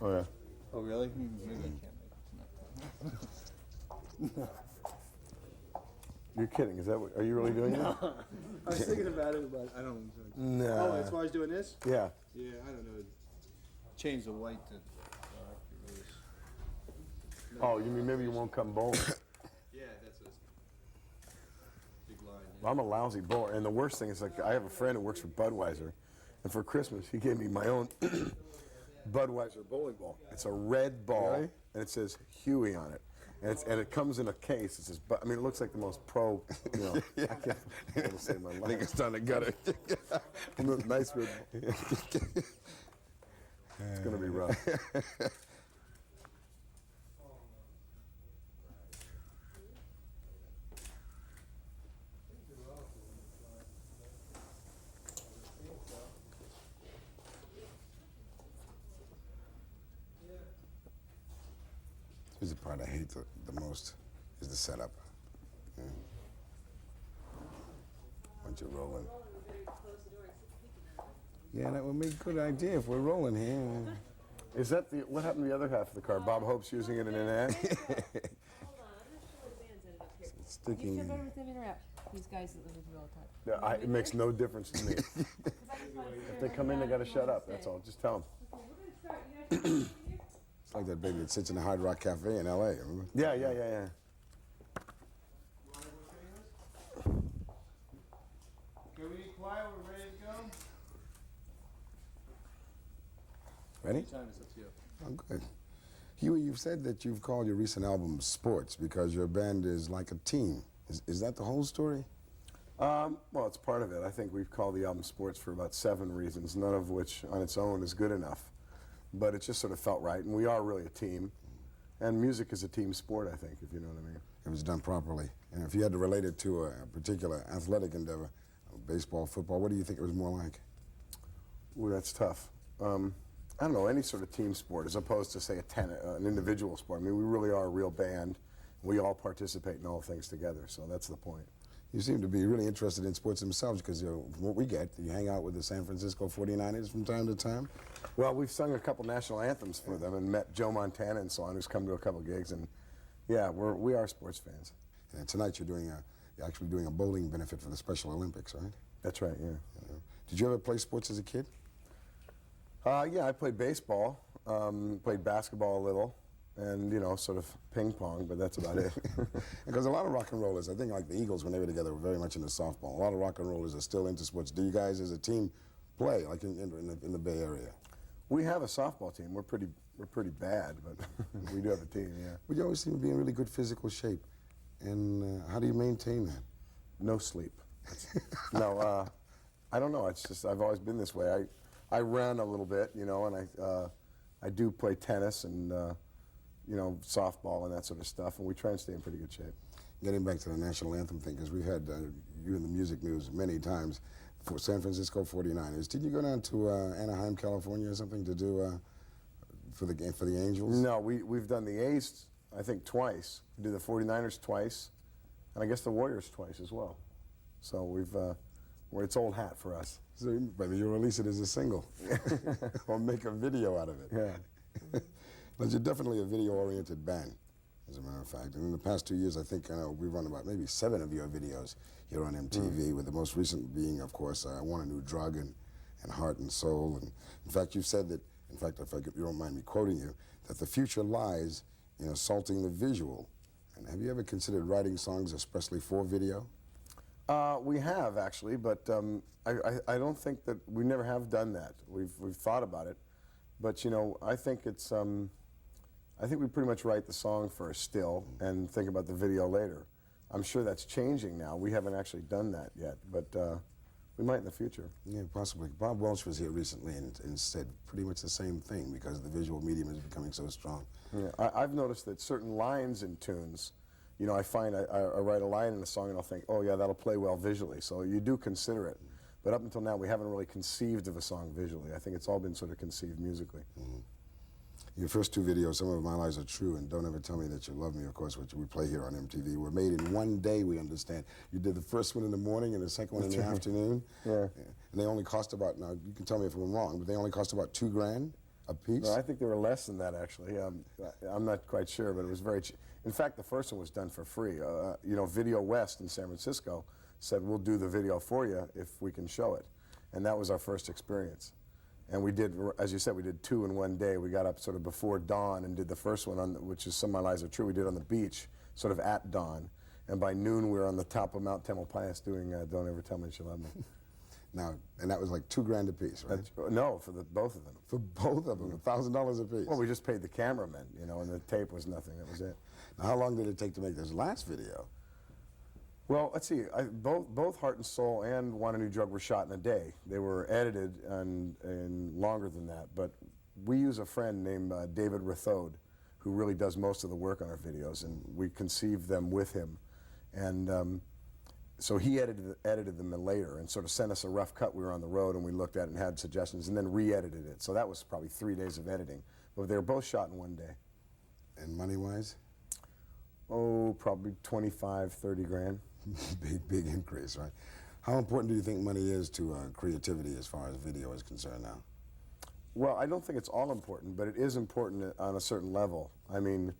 Oh, yeah. Oh, really? Maybe I can't make it tonight. You're kidding. Is that what, are you really doing it? I was thinking about it, but I don't. No. Oh, that's why I was doing this? Yeah. Yeah, I don't know. Change the white to dark. Oh, you mean maybe you won't come bowling? Yeah, that's a big line. Yeah. Well, I'm a lousy bowler, and the worst thing is, like, I have a friend who works for Budweiser, and for Christmas he gave me my own Budweiser bowling ball. It's a red ball, Really? and it says Huey on it, and it comes in a case. It says, I mean, it looks like the most pro. You know, Yeah. I can't be able to say my I life. think it's time to gut it. Nice red ball. It's gonna be rough. Here's the part I hate the most, is the setup. Yeah. Once you're rolling. Yeah, that would make a good idea if we're rolling here. Is that the what happened to the other half of the car? Bob Hope's using it in an ad. Hold on, I'm not sure where the band's ended up here. You Sticking. feel better with them interrupt. These guys that live with you all the time. Yeah, it makes no difference to me. Because I just wanted to If they come in, they gotta shut up. That's all. Just tell them. Okay, we're gonna start. You guys ready to continue? It's like that baby that sits in the Hard Rock Cafe in L.A., remember? Yeah, yeah, yeah, yeah. Can we be quiet? We're ready to go? Ready? Anytime, it's up to you. Oh, good. Huey, you've said that you've called your recent album Sports because your band is like a team. Is that the whole story? Well, it's part of it. I think we've called the album Sports for about 7 reasons, none of which on its own is good enough. But it just sort of felt right, and we are really a team. And music is a team sport, I think, if you know what I mean. It was done properly. And if you had to relate it to a particular athletic endeavor, baseball, football, what do you think it was more like? Ooh, that's tough. I don't know, any sort of team sport as opposed to, say, an individual sport. I mean, we really are a real band. We all participate in all things together, so that's the point. You seem to be really interested in sports themselves because from what we get, you hang out with the San Francisco 49ers from time to time. Well, we've sung a couple national anthems for them and met Joe Montana and so on, who's come to a couple gigs, and yeah, we are sports fans. And tonight you're actually doing a bowling benefit for the Special Olympics, right? That's right, yeah. Did you ever play sports as a kid? Yeah, I played baseball, played basketball a little, and, you know, sort of ping pong, but that's about it. Because a lot of rock and rollers, I think like the Eagles when they were together, were very much into softball. A lot of rock and rollers are still into sports. Do you guys as a team play, like in the Bay Area? We have a softball team. We're pretty bad, but we do have a team, yeah. But you always seem to be in really good physical shape. And how do you maintain that? No sleep. No, I don't know. It's just I've always been this way. I run a little bit, you know, and I do play tennis and you know, softball and that sort of stuff, and we try and stay in pretty good shape. Getting back to the national anthem thing, because we've had you in the music news many times for San Francisco 49ers. Did you go down to Anaheim, California, or something to do for the Angels? No, we've done the A's, I think, twice. We did the 49ers twice, and I guess the Warriors twice as well. So it's old hat for us. So maybe you'll release it as a single, or make a video out of it. Yeah. But you're definitely a video-oriented band, as a matter of fact. And in the past 2 years, I think we've run about maybe 7 of your videos here on MTV, with the most recent being, of course, I Want a New Drug and Heart and Soul. And in fact, you've said that, in fact, if you don't mind me quoting you, that the future lies in assaulting the visual. And have you ever considered writing songs especially for video? We have, actually, but I don't think that we never have done that. We've thought about it, but, you know, I think it's I think we pretty much write the song first still and think about the video later. I'm sure that's changing now. We haven't actually done that yet, but we might in the future. Yeah, possibly. Bob Welch was here recently and said pretty much the same thing, because the visual medium is becoming so strong. Yeah, I've noticed that certain lines in tunes, you know, I find I write a line in a song and I'll think, oh yeah, that'll play well visually. So you do consider it. But up until now, we haven't really conceived of a song visually. I think it's all been sort of conceived musically. Mm-hmm. Your first 2 videos, Some of My Lies Are True and Don't Ever Tell Me That You Love Me, of course, which we play here on MTV, were made in one day, we understand. You did the first one in the morning and the second one in the afternoon. Yeah. And they only cost about, now you can tell me if I'm wrong, but they only cost about $2 grand? A piece? No, I think there were less than that, actually. I'm not quite sure, but it was very cheap. In fact, the first one was done for free. You know, Video West in San Francisco said, we'll do the video for you if we can show it. And that was our first experience. And we did, as you said, we did 2 in one day. We got up sort of before dawn and did the first one, which is Some of My Lies Are True, we did on the beach, sort of at dawn. And by noon, we were on the top of Mount Tamalpais doing Don't Ever Tell Me That You Love Me. Now, and that was like $2 grand a piece, right? No, for both of them. For both of them, $1,000 a piece. Well, we just paid the cameraman, you know, and the tape was nothing. That was it. Now, how long did it take to make this last video? Well, let's see. Both Heart and Soul and Want a New Drug were shot in a day. They were edited and longer than that. But we use a friend named David Rathode, who really does most of the work on our videos, and we conceived them with him. And so he edited them later and sort of sent us a rough cut. We were on the road and we looked at it and had suggestions and then re-edited it. So that was probably 3 days of editing. But they were both shot in one day. And money-wise? Oh, probably 25, 30 grand. Big increase, right? How important do you think money is to creativity as far as video is concerned now? Well, I don't think it's all important, but it is important on a certain level. I mean,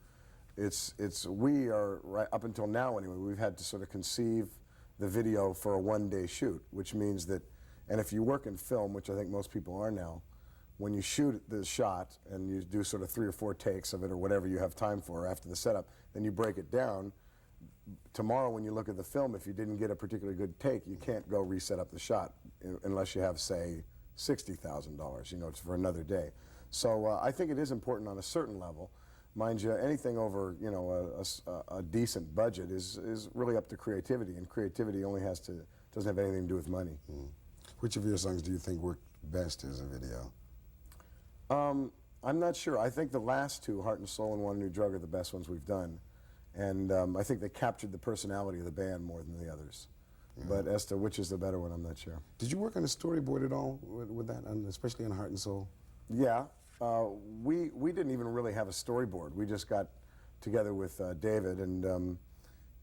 we are, right up until now anyway, we've had to sort of conceive the video for a one-day shoot, which means that, and if you work in film, which I think most people are now, when you shoot the shot and you do sort of 3 or 4 takes of it or whatever you have time for after the setup, then you break it down. Tomorrow when you look at the film, if you didn't get a particularly good take, you can't go reset up the shot unless you have, say, $60,000, you know, it's for another day. So I think it is important on a certain level. Mind you, anything over, you know, a decent budget is really up to creativity, and creativity only doesn't have anything to do with money. Mm. Which of your songs do you think worked best as a video? I'm not sure. I think the last 2, Heart and Soul and Want a New Drug, are the best ones we've done. And I think they captured the personality of the band more than the others. Mm. But as to which is the better one, I'm not sure. Did you work on a storyboard at all with that, especially on Heart and Soul? Yeah. We didn't even really have a storyboard. We just got together with David, and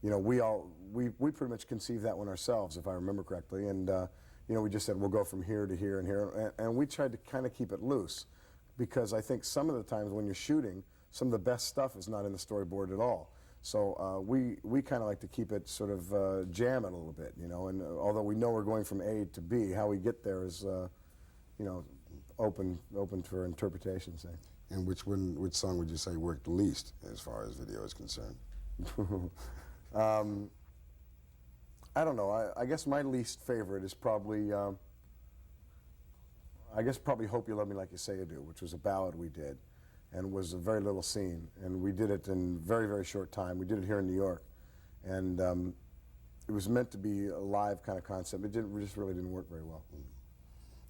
you know, we pretty much conceived that one ourselves, if I remember correctly. And you know, we just said we'll go from here to here and here, and we tried to kind of keep it loose, because I think some of the times when you're shooting, some of the best stuff is not in the storyboard at all. So we kind of like to keep it sort of jam it a little bit, you know. And although we know we're going from A to B, how we get there is, you know, open for interpretation, say. And which song would you say worked least as far as video is concerned? I don't know. I guess my least favorite is probably, probably Hope You Love Me Like You Say You Do, which was a ballad we did, and was a very little scene. And we did it in very, very short time. We did it here in New York. And it was meant to be a live kind of concept. It just really didn't work very well.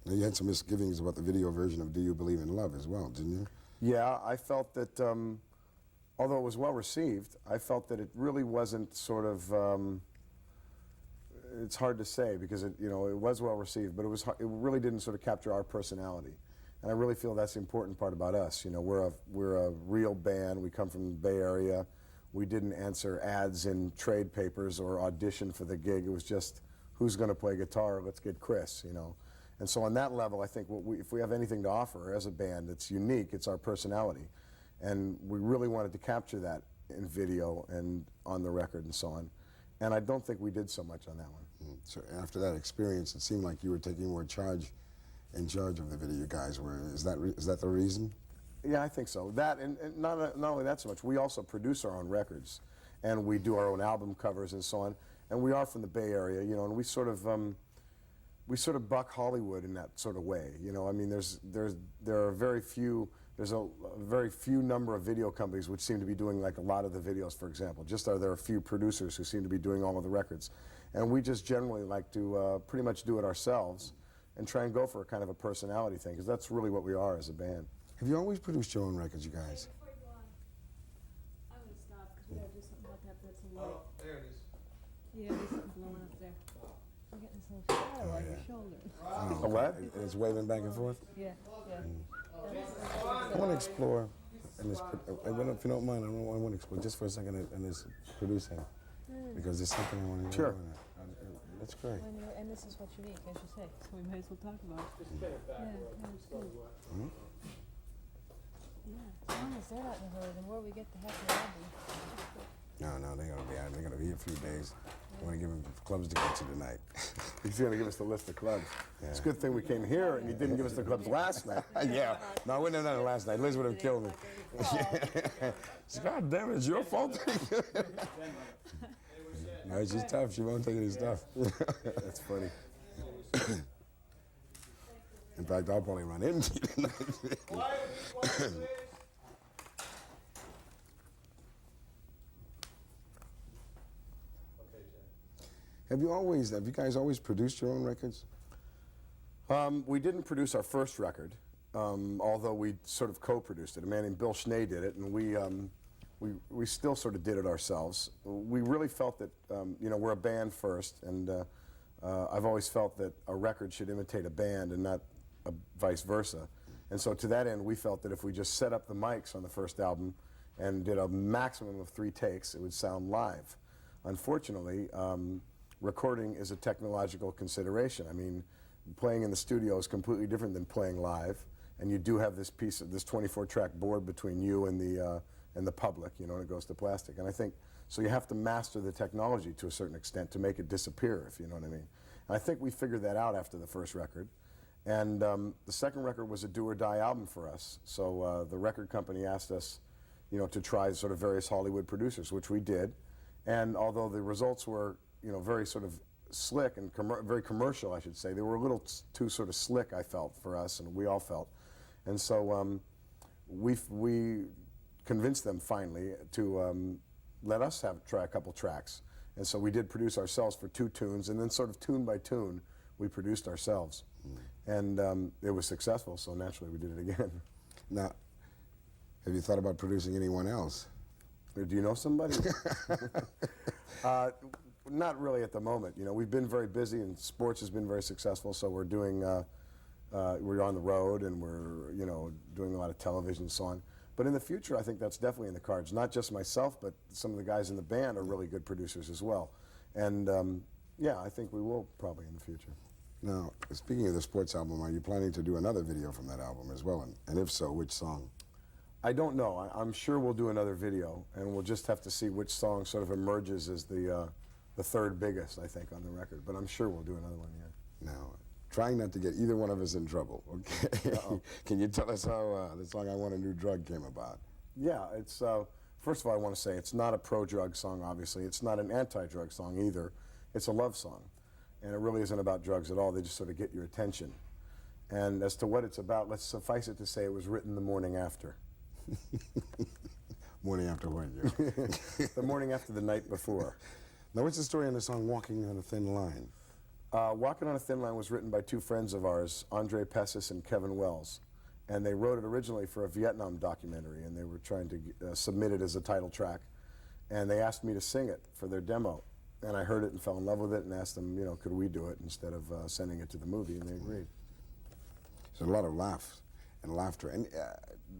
Now, you had some misgivings about the video version of Do You Believe in Love as well, didn't you? Yeah, I felt that, although it was well received, I felt that it really wasn't sort of, it's hard to say because it was well received, but it really didn't sort of capture our personality. And I really feel that's the important part about us. You know, we're a real band. We come from the Bay Area. We didn't answer ads in trade papers or audition for the gig. It was just, who's going to play guitar? Let's get Chris, you know. And so on that level, I think if we have anything to offer as a band that's unique, it's our personality. And we really wanted to capture that in video and on the record and so on. And I don't think we did so much on that one. Mm. So after that experience, it seemed like you were taking more in charge of the video, you guys were. Is that the reason? Yeah, I think so. That, and not only that so much, we also produce our own records. And we do our own album covers and so on. And we are from the Bay Area, you know, and we sort of buck Hollywood in that sort of way, you know. I mean, there's a very few number of video companies which seem to be doing like a lot of the videos, for example. There are a few producers who seem to be doing all of the records, and we just generally like to pretty much do it ourselves and try and go for a kind of a personality thing, because that's really what we are as a band. Have you always produced your own records, you guys? Before you go on, I'm gonna stop because we gotta do something about that. That's a light. Oh, there it is. Yeah, there's something blowing up there. I'm getting this little shadow on your shoulder. A what? And it's waving back and forth? Yeah, yeah. I want to explore, and if you don't mind, I want to explore just for a second in this producing, because there's something I want to Sure. do. That's great. And this is what's unique, as you say, so we may as well talk about it. Yeah, it's good. they're not in a hurry. The more we get, the happier I'll be. No, they're gonna be a few days. I want to give them clubs to go to tonight. He's going to give us the list of clubs. Yeah. It's a good thing we came here and he didn't give us the clubs last night. Yeah, no, I wouldn't have done it last night. Liz would have killed me. God damn it, it's your fault. No, she's tough. She won't take any stuff. That's funny. In fact, I'll probably run empty tonight. Have you guys always produced your own records? We didn't produce our first record, although we sort of co-produced it. A man named Bill Schnee did it, and we still sort of did it ourselves. We really felt that, you know, we're a band first, and I've always felt that a record should imitate a band and not vice versa. And so to that end, we felt that if we just set up the mics on the first album and did a maximum of 3 takes, it would sound live. Unfortunately, recording is a technological consideration. I mean, playing in the studio is completely different than playing live, and you do have this piece of this 24-track board between you and the public, you know, and it goes to plastic. And I think so you have to master the technology to a certain extent to make it disappear, if you know what I mean. And I think we figured that out after the first record, and the second record was a do-or-die album for us. So the record company asked us, you know, to try sort of various Hollywood producers, which we did. And although the results were, you know, very sort of slick and very commercial, I should say, they were a little too sort of slick, I felt, for us, and we all felt. And so we convinced them finally to let us try a couple tracks. And so we did produce ourselves for 2 tunes, and then sort of tune by tune, we produced ourselves. And it was successful, so naturally we did it again. Now, have you thought about producing anyone else? Do you know somebody? Not really at the moment. You know, we've been very busy, and sports has been very successful. So we're doing, we're on the road, and we're, you know, doing a lot of television and so on. But in the future, I think that's definitely in the cards. Not just myself, but some of the guys in the band are really good producers as well. And yeah, I think we will probably in the future. Now, speaking of the sports album, are you planning to do another video from that album as well? And if so, which song? I don't know. I'm sure we'll do another video, and we'll just have to see which song sort of emerges as the third biggest, I think, on the record. But I'm sure we'll do another one, yeah. Now, trying not to get either one of us in trouble, okay? Can you tell us how the song I Want a New Drug came about? Yeah, it's, first of all, I want to say it's not a pro-drug song, obviously. It's not an anti-drug song either. It's a love song. And it really isn't about drugs at all. They just sort of get your attention. And as to what it's about, let's suffice it to say it was written the morning after. Morning after when? The morning after the night before. Now, what's the story on the song Walking on a Thin Line? Walking on a Thin Line was written by 2 friends of ours, Andre Pessis and Kevin Wells. And they wrote it originally for a Vietnam documentary, and they were trying to submit it as a title track. And they asked me to sing it for their demo. And I heard it and fell in love with it and asked them, you know, could we do it instead of sending it to the movie, and they agreed. There's a lot of laughs and laughter. And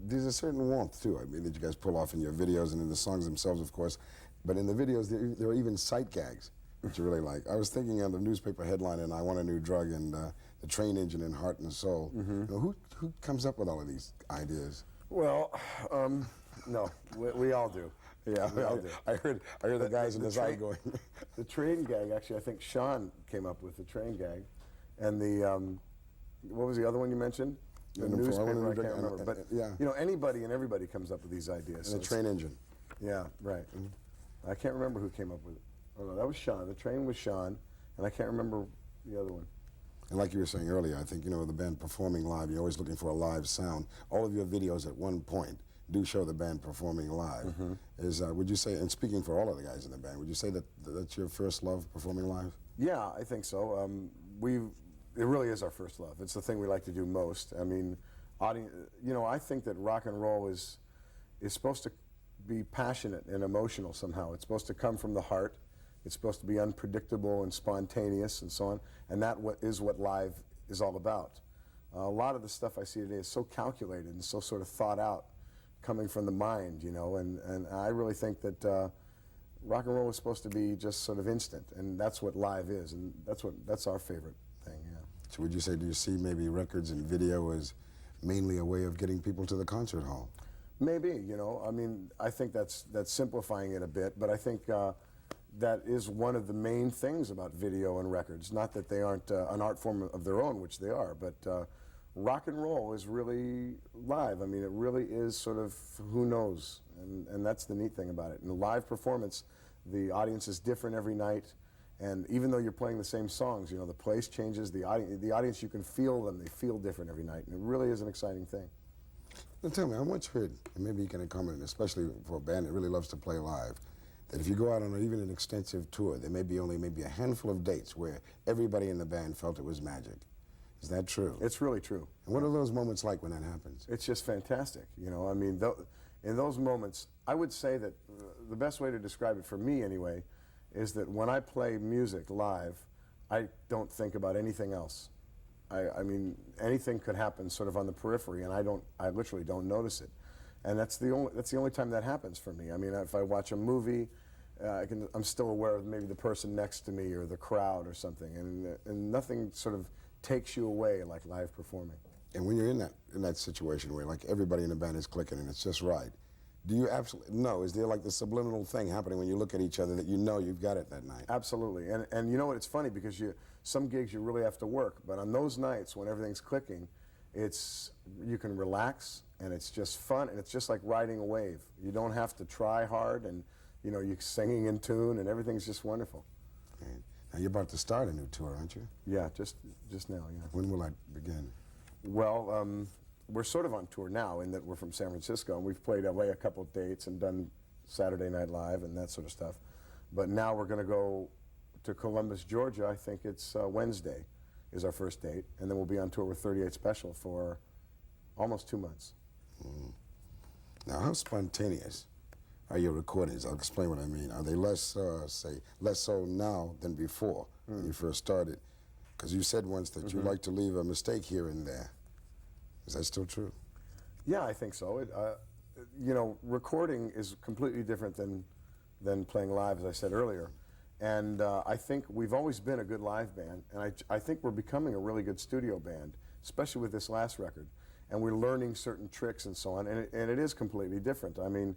there's a certain warmth, too, I mean, that you guys pull off in your videos and in the songs themselves, of course. But in the videos, there are even sight gags, which you really like. I was thinking of the newspaper headline in I Want a New Drug and the train engine in Heart and Soul. You know, who comes up with all of these ideas? Well, no, we all do. Yeah, we all do. I heard the guys in the side going. The train gag, actually, I think Sean came up with the train gag. And the, what was the other one you mentioned? The newspaper, I can't remember. But, yeah. you know, anybody and everybody comes up with these ideas. And the train engine. Yeah, right. I can't remember who came up with it. Oh, no, that was Sean. The train was Sean, and I can't remember the other one. And like you were saying earlier, I think, you know, the band performing live, you're always looking for a live sound. All of your videos at one point do show the band performing live. Would you say, and speaking for all of the guys in the band, would you say that that's your first love, performing live? Yeah, I think so. It really is our first love. It's the thing we like to do most. I mean, you know, I think that rock and roll is supposed to be passionate and emotional somehow. It's supposed to come from the heart. It's supposed to be unpredictable and spontaneous and so on. And that is what live is all about. A lot of the stuff I see today is so calculated and so sort of thought out, coming from the mind, you know. And I really think that rock and roll is supposed to be just sort of instant, and that's what live is, and that's our favorite thing. Yeah. So would you say, do you see maybe records and video as mainly a way of getting people to the concert hall? Maybe, you know, I mean, I think that's simplifying it a bit, but I think that is one of the main things about video and records. Not that they aren't an art form of their own, which they are, but rock and roll is really live. I mean, it really is sort of who knows, and that's the neat thing about it. In a live performance, the audience is different every night, and even though you're playing the same songs, you know, the place changes, the audience, you can feel them, they feel different every night, and it really is an exciting thing. Now tell me, I once heard, and maybe you can comment, especially for a band that really loves to play live, that if you go out on even an extensive tour, there may be only maybe a handful of dates where everybody in the band felt it was magic. Is that true? It's really true. And what are those moments like when that happens? It's just fantastic, you know. I mean, in those moments, I would say that the best way to describe it for me anyway is that when I play music live, I don't think about anything else. I mean, anything could happen sort of on the periphery, and I literally don't notice it. And that's the only time that happens for me. I mean, if I watch a movie, I'm still aware of maybe the person next to me or the crowd or something, and nothing sort of takes you away like live performing. And when you're in that situation where like everybody in the band is clicking and it's just right, do you absolutely know? Is there like the subliminal thing happening when you look at each other that you know you've got it that night? Absolutely, and you know what? It's funny because some gigs you really have to work, but on those nights when everything's clicking, you can relax and it's just fun and it's just like riding a wave. You don't have to try hard, and you know you're singing in tune and everything's just wonderful. And now you're about to start a new tour, aren't you? Yeah, just now. Yeah. When will that begin? Well, we're sort of on tour now in that we're from San Francisco and we've played away a couple of dates and done Saturday Night Live and that sort of stuff. But now we're going to go to Columbus, Georgia. I think it's Wednesday is our first date, and then we'll be on tour with 38 Special for almost 2 months. Mm. Now, how spontaneous are your recordings? I'll explain what I mean. Are they less so now than before when you first started? Because you said once that you like to leave a mistake here and there. Is that still true? Yeah, I think so. You know, recording is completely different than playing live, as I said earlier. And I think we've always been a good live band, and I think we're becoming a really good studio band, especially with this last record. And we're learning certain tricks and so on, and it is completely different. I mean,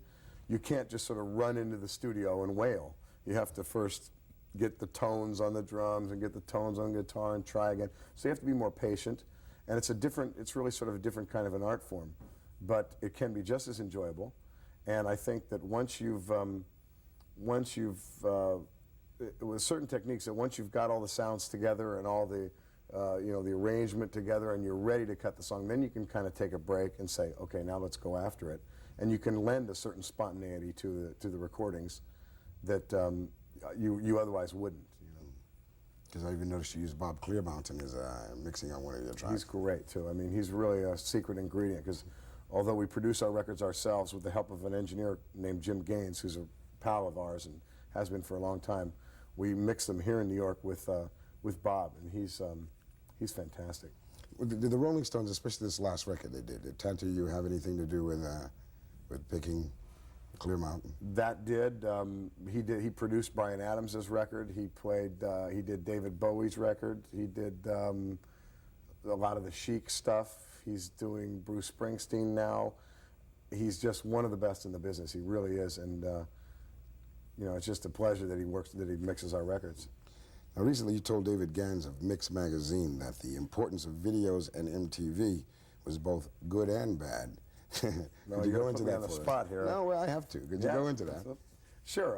you can't just sort of run into the studio and wail. You have to first get the tones on the drums and get the tones on the guitar and try again. So you have to be more patient. And it's really sort of a different kind of an art form, but it can be just as enjoyable. And I think that with certain techniques, that once you've got all the sounds together and all the, you know, the arrangement together and you're ready to cut the song, then you can kind of take a break and say, okay, now let's go after it. And you can lend a certain spontaneity to the recordings that you otherwise wouldn't. Because I even noticed you used Bob Clearmountain as mixing on one of your tracks. He's great, too. I mean, he's really a secret ingredient, because although we produce our records ourselves with the help of an engineer named Jim Gaines, who's a pal of ours and has been for a long time, we mix them here in New York with Bob, and he's fantastic. Did the Rolling Stones, especially this last record they did Tattoo You have anything to do with picking Clear Mountain? That did. He produced Bryan Adams' record. He did David Bowie's record. He did a lot of the Chic stuff. He's doing Bruce Springsteen now. He's just one of the best in the business. He really is, and you know, it's just a pleasure that he mixes our records. Now, recently you told David Gans of Mix Magazine that the importance of videos and MTV was both good and bad. No, Could you go into that on the for spot us? here. No, well, I have to. Could you go into that? Sure.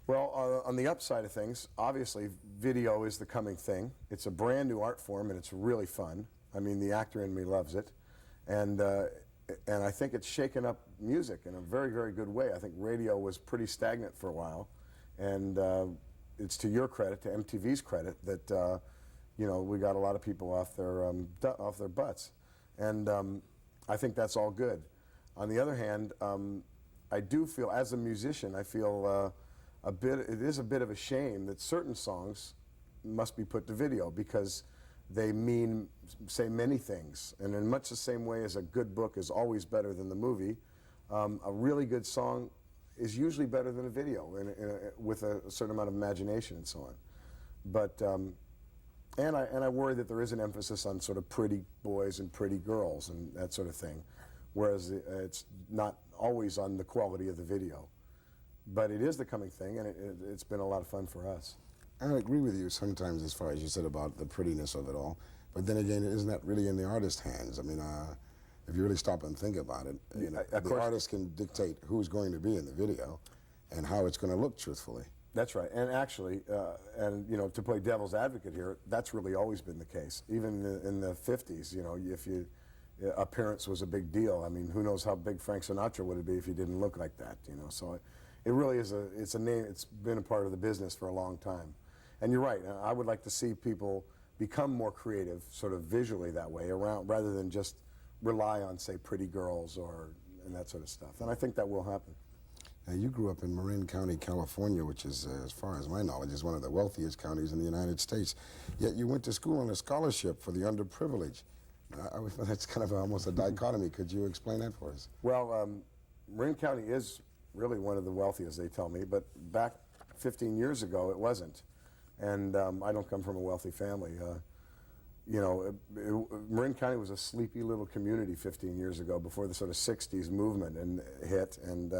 Well, on the upside of things, obviously, video is the coming thing. It's a brand new art form, and it's really fun. I mean, the actor in me loves it, and I think it's shaken up music in a very, very good way. I think radio was pretty stagnant for a while, and it's to your credit, to MTV's credit, that you know, we got a lot of people off their butts, and I think that's all good. On the other hand, I do feel, as a musician, I feel it is a bit of a shame that certain songs must be put to video, because they say many things. And in much the same way as a good book is always better than the movie, a really good song is usually better than a video with a certain amount of imagination and so on. But, and I worry that there is an emphasis on sort of pretty boys and pretty girls and that sort of thing, whereas it's not always on the quality of the video. But it is the coming thing, and it's been a lot of fun for us. I agree with you sometimes as far as you said about the prettiness of it all. But then again, isn't that really in the artist's hands? I mean, if you really stop and think about it, you know, the artist can dictate who's going to be in the video and how it's going to look truthfully. That's right, and actually, and you know, to play devil's advocate here, that's really always been the case. Even in the 50s, you know, if appearance was a big deal. I mean, who knows how big Frank Sinatra would be if he didn't look like that, you know? So it really is it's a name, it's been a part of the business for a long time. And you're right, I would like to see people become more creative, sort of visually that way, rather than just rely on, say, pretty girls and that sort of stuff. And I think that will happen. Now, you grew up in Marin County, California, which is, as far as my knowledge, is one of the wealthiest counties in the United States. Yet you went to school on a scholarship for the underprivileged. That's kind of almost a dichotomy. Could you explain that for us? Well, Marin County is really one of the wealthiest, they tell me, but back 15 years ago, it wasn't. And I don't come from a wealthy family. You know, Marin County was a sleepy little community 15 years ago before the sort of 60s movement hit, and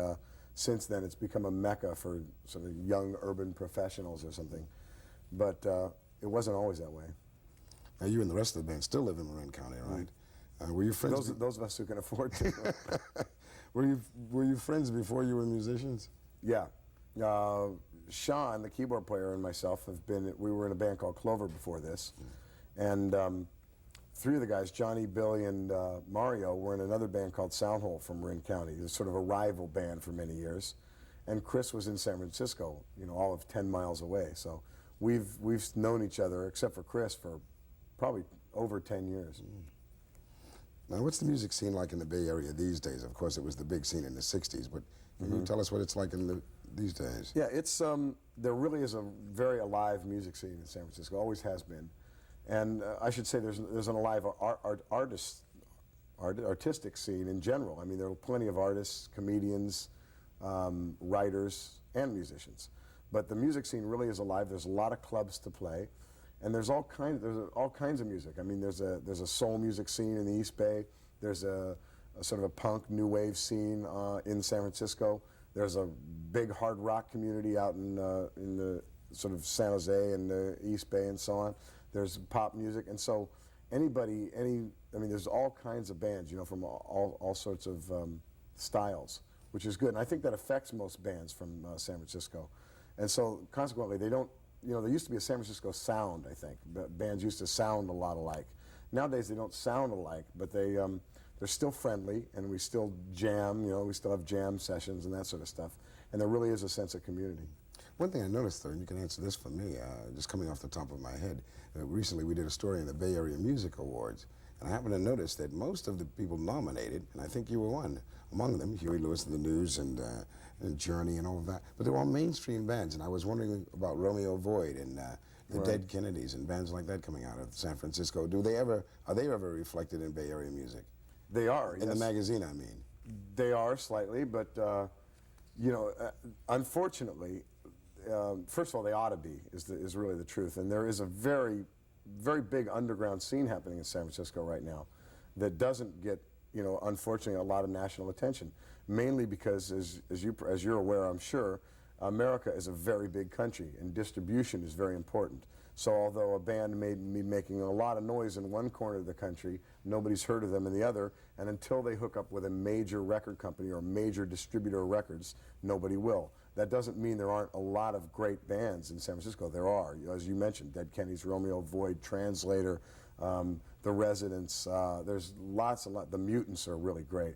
since then it's become a mecca for sort of young urban professionals or something. But it wasn't always that way. Now, you and the rest of the band still live in Marin County, right? Were you friends? Those of us who can afford to. Were you friends before you were musicians? Yeah. Sean, the keyboard player, and myself we were in a band called Clover before this. And three of the guys, Johnny, Billy, and Mario, were in another band called Soundhole from Marin County. It was sort of a rival band for many years. And Chris was in San Francisco, you know, all of 10 miles away. So we've known each other, except for Chris, for probably over 10 years. Now, what's the music scene like in the Bay Area these days? Of course, it was the big scene in the 60s, but can you tell us what it's like these days? Yeah, it's there really is a very alive music scene in San Francisco, always has been. And I should say there's an alive artistic scene in general. I mean, there are plenty of artists, comedians, writers, and musicians. But the music scene really is alive. There's a lot of clubs to play. And there's all kinds of music. I mean, there's a soul music scene in the East Bay. There's a sort of a punk new wave scene in San Francisco. There's a big hard rock community out in the sort of San Jose and the East Bay and so on. There's pop music, and so I mean, there's all kinds of bands, you know, from all sorts of styles, which is good. And I think that affects most bands from San Francisco. And so consequently, they don't. You know, there used to be a San Francisco sound, I think. Bands used to sound a lot alike. Nowadays, they don't sound alike, but they're still friendly, and we still jam, you know, we still have jam sessions and that sort of stuff. And there really is a sense of community. One thing I noticed, though, and you can answer this for me, just coming off the top of my head, recently we did a story in the Bay Area Music Awards, and I happened to notice that most of the people nominated, and I think you were one among them, Huey Lewis and the News and Journey and all of that, but they were all mainstream bands, and I was wondering about Romeo Void and the Dead Kennedys and bands like that coming out of San Francisco. Are they ever reflected in Bay Area music? They are, in the magazine, I mean. They are slightly, but you know, unfortunately, first of all, they ought to be, is really the truth. And there is a very, very big underground scene happening in San Francisco right now that doesn't get, you know, unfortunately, a lot of national attention. Mainly because, as you're aware, I'm sure, America is a very big country, and distribution is very important. So although a band may be making a lot of noise in one corner of the country, nobody's heard of them in the other, and until they hook up with a major record company or a major distributor of records, nobody will. That doesn't mean there aren't a lot of great bands in San Francisco. There are, you know, as you mentioned, Dead Kennedys, Romeo Void, Translator, The Residents. There's lots and lots. The Mutants are really great.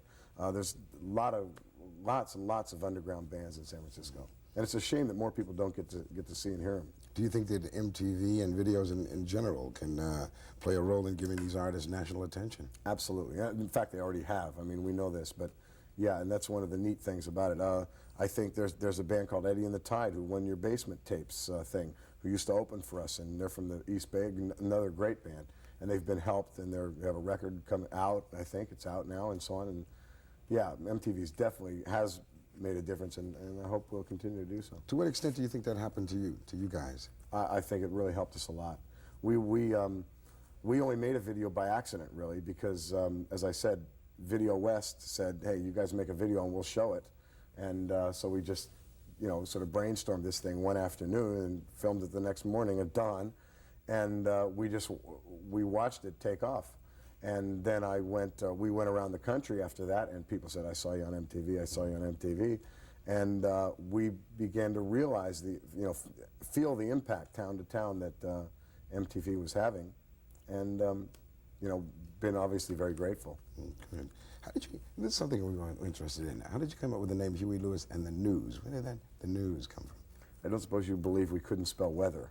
There's lots and lots of underground bands in San Francisco, and it's a shame that more people don't get to see and hear them. Do you think that MTV and videos in general can play a role in giving these artists national attention? Absolutely. In fact, they already have. I mean, we know this, but yeah, and that's one of the neat things about it. I think there's a band called Eddie and the Tide who won your Basement Tapes thing, who used to open for us, and they're from the East Bay, another great band, and they've been helped, and they have a record coming out. I think it's out now, and so on. And yeah, MTV's definitely has made a difference, and I hope we'll continue to do so. To what extent do you think that happened to you guys? I think it really helped us a lot. We only made a video by accident, really, because as I said, Video West said, hey, you guys make a video and we'll show it. And so we just, sort of brainstormed this thing one afternoon and filmed it the next morning at dawn. And we watched it take off. And then we went around the country after that, and people said, I saw you on MTV, I saw you on MTV. And we began to realize, feel the impact town to town that MTV was having. And, been obviously very grateful. Good. How did you, this is something we were interested in. How did you come up with the name Huey Lewis and the News? Where did the News come from? I don't suppose you believe we couldn't spell weather.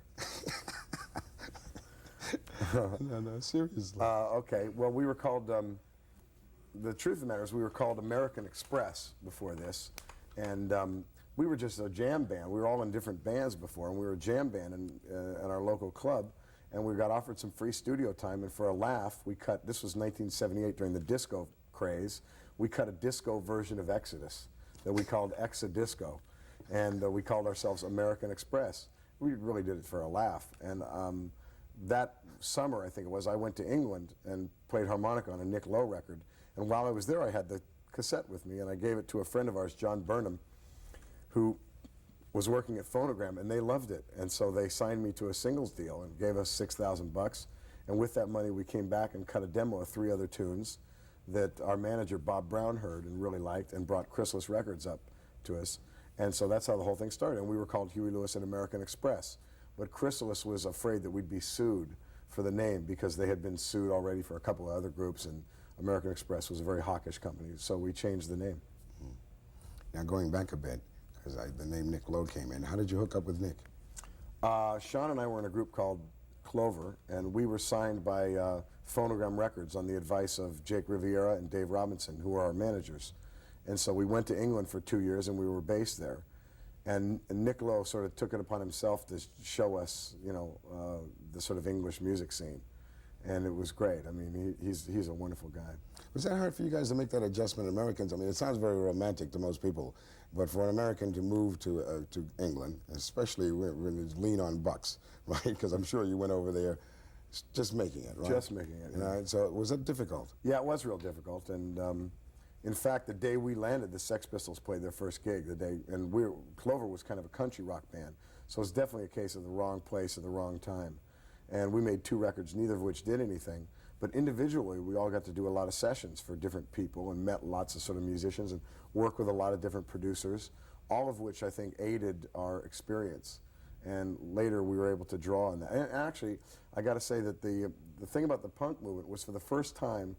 No, seriously. Okay, well, we were called, the truth of the matter is we were called American Express before this. And we were just a jam band. We were all in different bands before, and we were a jam band in our local club. And we got offered some free studio time, and for a laugh, we cut, this was 1978 during the disco craze, we cut a disco version of Exodus that we called Exodisco. And we called ourselves American Express. We really did it for a laugh. And that summer, I think it was, I went to England and played harmonica on a Nick Lowe record. And while I was there, I had the cassette with me, and I gave it to a friend of ours, John Burnham, who was working at Phonogram, and they loved it. And so they signed me to a singles deal and gave us $6,000. And with that money, we came back and cut a demo of 3 other tunes that our manager, Bob Brown, heard and really liked and brought Chrysalis Records up to us. And so that's how the whole thing started. And we were called Huey Lewis and American Express. But Chrysalis was afraid that we'd be sued for the name because they had been sued already for a couple of other groups, and American Express was a very hawkish company, so we changed the name. Now going back a bit, because the name Nick Lowe came in, how did you hook up with Nick? Sean and I were in a group called Clover, and we were signed by Phonogram Records on the advice of Jake Riviera and Dave Robinson, who were our managers. And so we went to England for 2 years, and we were based there. And Nick Lowe sort of took it upon himself to show us, the sort of English music scene. And it was great. I mean, he's a wonderful guy. Was that hard for you guys to make that adjustment, Americans? I mean, it sounds very romantic to most people, but for an American to move to England, especially when it's lean on bucks, right? Because I'm sure you went over there just making it, right? Just making it. Yeah. So was that difficult? Yeah, it was real difficult. And in fact, the day we landed, the Sex Pistols played their first gig. And Clover was kind of a country rock band, so it's definitely a case of the wrong place at the wrong time. And we made 2 records, neither of which did anything. But individually, we all got to do a lot of sessions for different people and met lots of sort of musicians and worked with a lot of different producers, all of which I think aided our experience. And later we were able to draw on that. And actually, I got to say that the thing about the punk movement was, for the first time,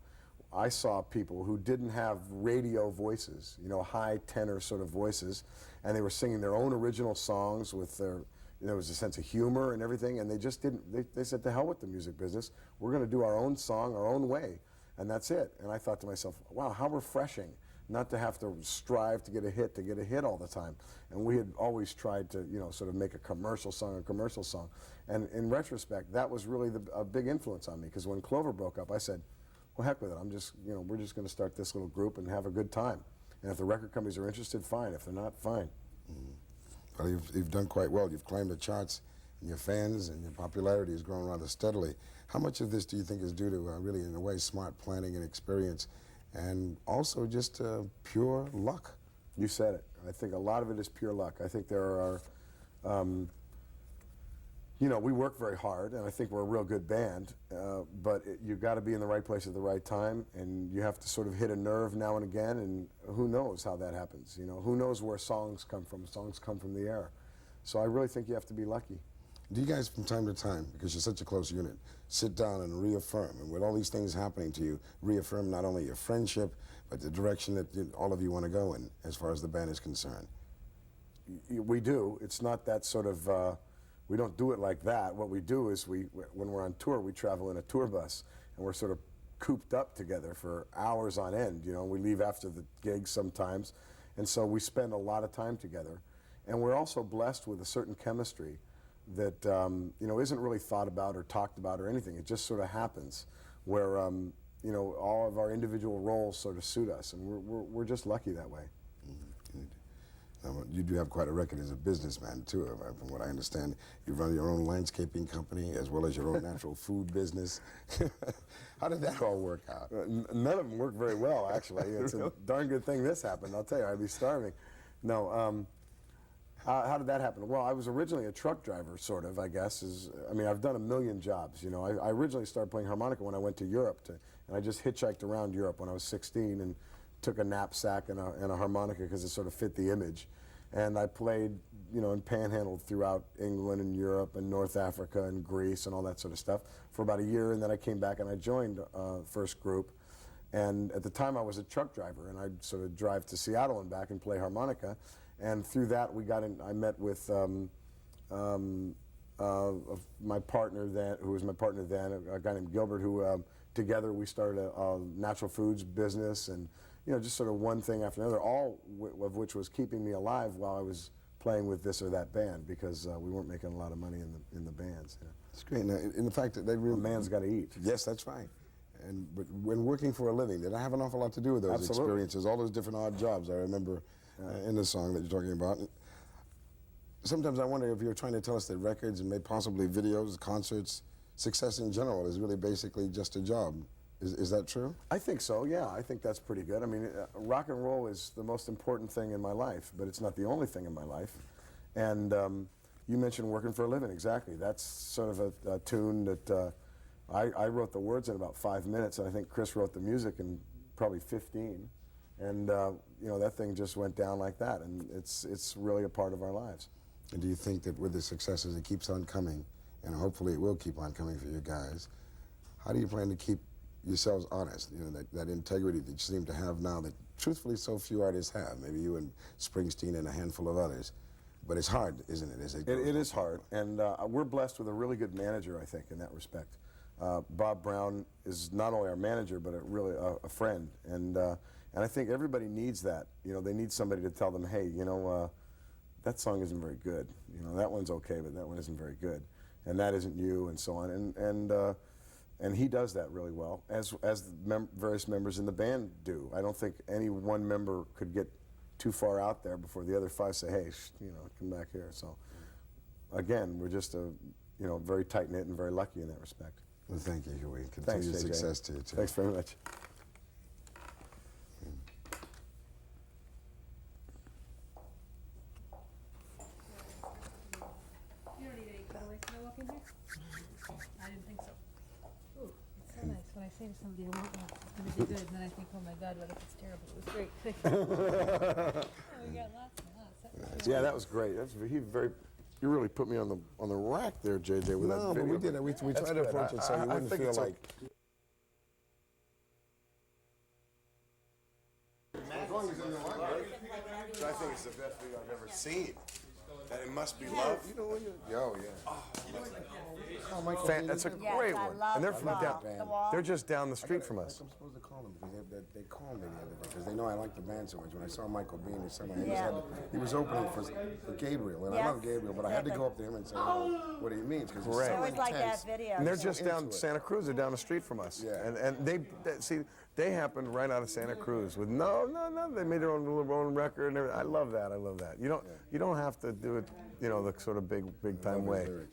I saw people who didn't have radio voices, high tenor sort of voices, and they were singing their own original songs with their, there was a sense of humor and everything, and they just didn't, they said, to hell with the music business. We're going to do our own song, our own way, and that's it. And I thought to myself, wow, how refreshing not to have to strive to get a hit all the time. And we had always tried to, sort of make a commercial song. And in retrospect, that was really a big influence on me, because when Clover broke up, I said, well, heck with it. I'm just, we're just going to start this little group and have a good time. And if the record companies are interested, fine. If they're not, fine. Well, you've done quite well. You've climbed the charts, and your fans and your popularity has grown rather steadily. How much of this do you think is due to really, in a way, smart planning and experience, and also just pure luck? You said it. I think a lot of it is pure luck. I think there are, we work very hard, and I think we're a real good band, but you've got to be in the right place at the right time, and you have to sort of hit a nerve now and again, and who knows how that happens, Who knows where songs come from? Songs come from the air. So I really think you have to be lucky. Do you guys, from time to time, because you're such a close unit, sit down and reaffirm, and with all these things happening to you, reaffirm not only your friendship, but the direction that all of you want to go in, as far as the band is concerned? We do. It's not that sort of, we don't do it like that. What we do is when we're on tour, we travel in a tour bus, and we're sort of cooped up together for hours on end, We leave after the gigs sometimes, and so we spend a lot of time together. And we're also blessed with a certain chemistry that, isn't really thought about or talked about or anything. It just sort of happens, where, all of our individual roles sort of suit us, and we're just lucky that way. You do have quite a record as a businessman too, from what I understand. You run your own landscaping company as well as your own natural food business. How did that all work out? None of them work very well, actually. It's a darn good thing this happened. I'll tell you, I'd be starving. No. How did that happen? Well, I was originally a truck driver, sort of, I guess. I mean, I've done a million jobs, you know. I originally started playing harmonica when I went to Europe, and I just hitchhiked around Europe when I was 16 and took a knapsack and a harmonica because it sort of fit the image. And I played, you know, and panhandled throughout England and Europe and North Africa and Greece and all that sort of stuff for about a year, and then I came back and I joined First Group. And at the time I was a truck driver, and I'd sort of drive to Seattle and back and play harmonica. And through that, I met with my partner then, who was my partner then, a guy named Gilbert, who together we started a natural foods business, and you know, just sort of one thing after another, all of which was keeping me alive while I was playing with this or that band, because we weren't making a lot of money in the bands. You know. It's great. Now, in the fact that they really, a man's got to eat. Yes, that's right. But when working for a living, did I have an awful lot to do with those Absolutely. experiences, all those different odd jobs I remember in the song that you're talking about? Sometimes I wonder if you're trying to tell us that records and maybe possibly videos, concerts, success in general is really basically just a job. Is that true? I think so, yeah. I think that's pretty good. I mean, rock and roll is the most important thing in my life, but it's not the only thing in my life. And you mentioned working for a living, exactly. That's sort of a tune that I wrote the words in about 5 minutes, and I think Chris wrote the music in probably 15. And you know, that thing just went down like that, and it's really a part of our lives. And do you think that with the successes, it keeps on coming, and hopefully it will keep on coming for you guys, how do you plan to keep yourselves honest? You know, that integrity that you seem to have now that truthfully so few artists have, maybe you and Springsteen and a handful of others. But it's hard, isn't it? It is hard, and we're blessed with a really good manager, I think, in that respect. Bob Brown is not only our manager, but really a friend, and I think everybody needs that. You know, they need somebody to tell them, hey, you know, that song isn't very good. You know, that one's okay, but that one isn't very good, and that isn't you, and so on. And he does that really well, as various members in the band do. I don't think any one member could get too far out there before the other five say, hey, you know, come back here. So, again, we're just you know, very tight-knit and very lucky in that respect. Well, thank you, Huey. Thanks, Continued JJ. success to you, too. Thanks very much. You don't need any cutaways. Can I walk in here? I didn't think so. Ooh, it's so nice when I say to somebody, I want one, it's going to be good, and then I think, oh my God, what if it's terrible? It was great. Oh, we got lots and lots. That was Yeah, that was great. You really put me on the rack there, JJ, with that No, but video. we did it. We That's tried to good. approach it so you I wouldn't think feel it's like... I think it's the best video I've ever seen. That it must be love. You know, yo, yeah. That's a Yes, great I one. love And they're the from wall. down. The wall. They're just down the street from us. I'm supposed to call them because they called me the other day because they know I like the band so much. When I saw Michael Bean or somebody, he was opening for Gabriel, and I love Yes, Gabriel, but I had to go up to him and say, oh, what do you mean? Because Right. I always like that video. And they're too. just down into it. Santa Cruz. They're down the street from us. Yeah. And they happened right out of Santa Cruz with no. They made their own record and everything. I love that. You don't have to do it, you know, the sort of big time way. Lyrics.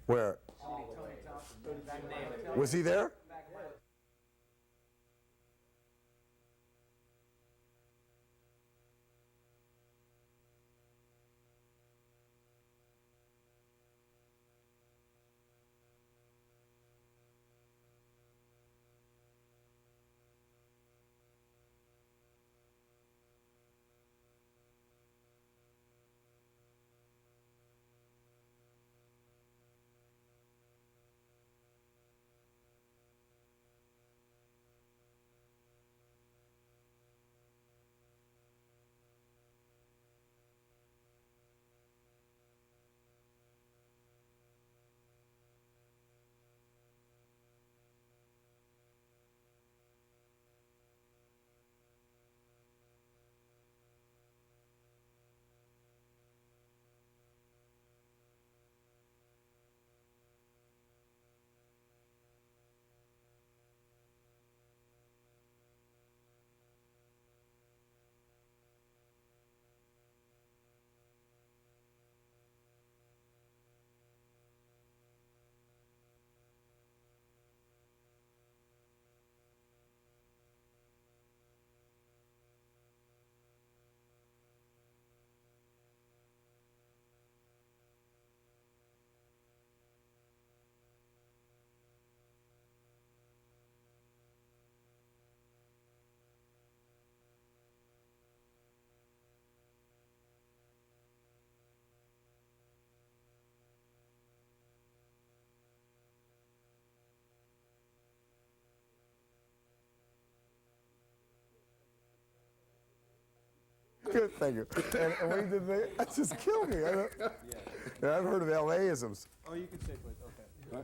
Where? Was he there? Good, thank you. And when he did that just killed me. And I've heard of LA-isms. Oh, you can say please. Okay.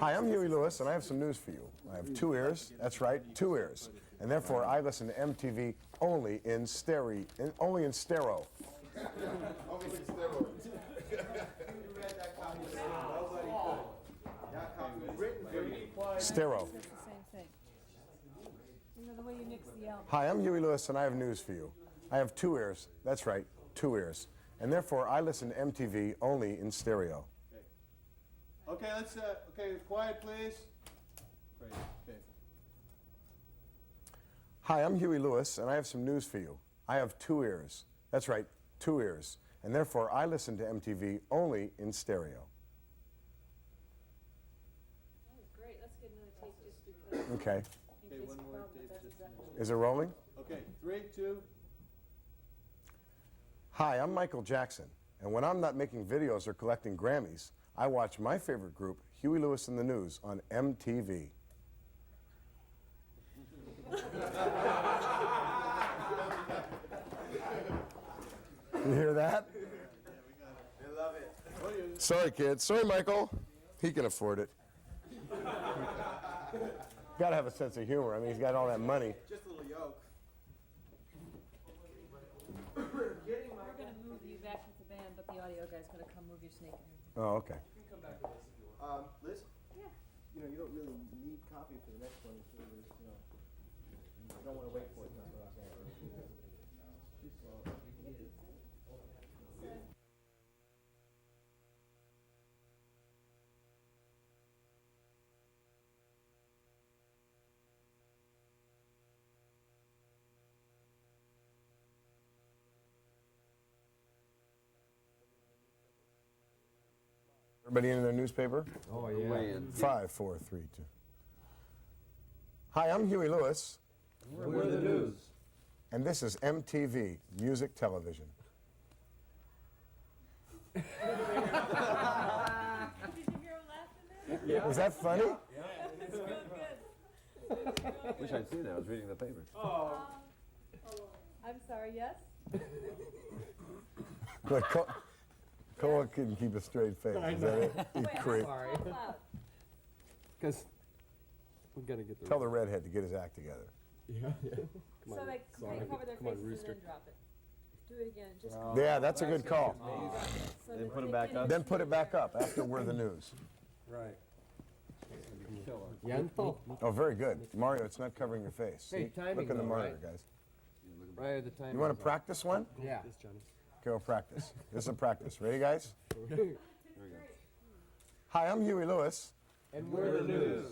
Hi, I'm Huey Lewis, and I have some news for you. I have 2 ears. That's right, 2 ears. And therefore, I listen to MTV only in stereo. Only in stereo. Stereo. It's the same thing. You know, the way you mix the album. Hi, I'm Huey Lewis, and I have news for you. I have 2 ears. That's right, 2 ears. And therefore, I listen to MTV only in stereo. Okay, let's, okay, quiet please. Great, okay. Hi, I'm Huey Lewis, and I have some news for you. I have 2 ears. That's right, 2 ears. And therefore, I listen to MTV only in stereo. That was great. Let's get another tape just because. Okay. In Okay, case one of more problem, tape, that's just- exactly. Is it rolling? Okay, 3, 2. Hi, I'm Michael Jackson, and when I'm not making videos or collecting Grammys, I watch my favorite group, Huey Lewis and the News, on MTV. You hear that? I love it. Sorry, kids. Sorry, Michael. He can afford it. Gotta have a sense of humor. I mean, he's got all that money. Just a little yoke. We're gonna move you back with the band, but the audio guy's gonna come move your snake and everything. Oh, okay. Liz? Yeah. You know, you don't really need copy for the next one. It's really, you know, you don't want to wait for it. Everybody in their newspaper? Oh, yeah. 5, 4, 3, 2. Hi, I'm Huey Lewis, We're the news. and this is MTV Music Television. Did you hear him laughing there? Was that funny? It's real good. Wish I'd seen that. I was reading the paper. I'm sorry, yes? But Cole couldn't keep a straight face. Is that it? You creep. Sorry. Because we gotta get the. Tell the redhead to get his act together. Yeah, yeah. Come So on, they sorry. cover their Come on, faces and Rooster. then drop it. Do it again, just. Yeah, that's a good call. So Then the put 'em tape back in up. is- Then put it back up after We're the News. Right. Yanto. Oh, very good. Mario, it's not covering your face. Hey, See? timing Look in the though, monitor, right? guys. Right at the time. You want to practice one? Yeah. This, Johnny. Okay, we'll practice. This is a practice. Ready, guys? Here we go. Hi, I'm Huey Lewis, And we're the news.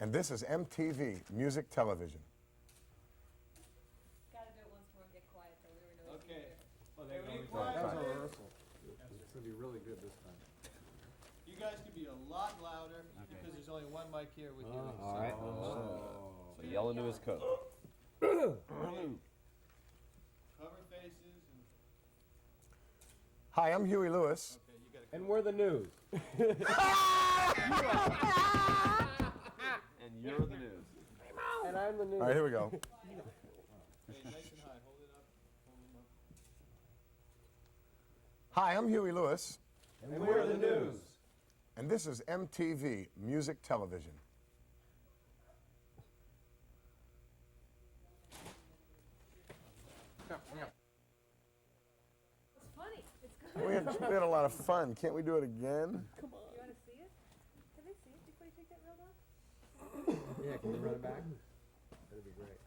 and this is MTV Music Television. Gotta do it once more and get quiet so we were noisy Okay. here. That was a rehearsal. It's gonna be really good this time. You guys can be a lot louder because there's only one mic here with you. All right. So yell into his coat. Cover faces and, Hi, I'm Huey Lewis, okay, you gotta. And we're the news. And you're the news. And I'm the news. All right, here we go. Okay, nice and high, hold it up, hold them up. Hi, I'm Huey Lewis, And we're the news. and this is MTV Music Television. It's funny. It's good. We had a lot of fun. Can't we do it again? You wanna see it? Can they see it before you take that reel down? Yeah, can you run it back? That'd be great.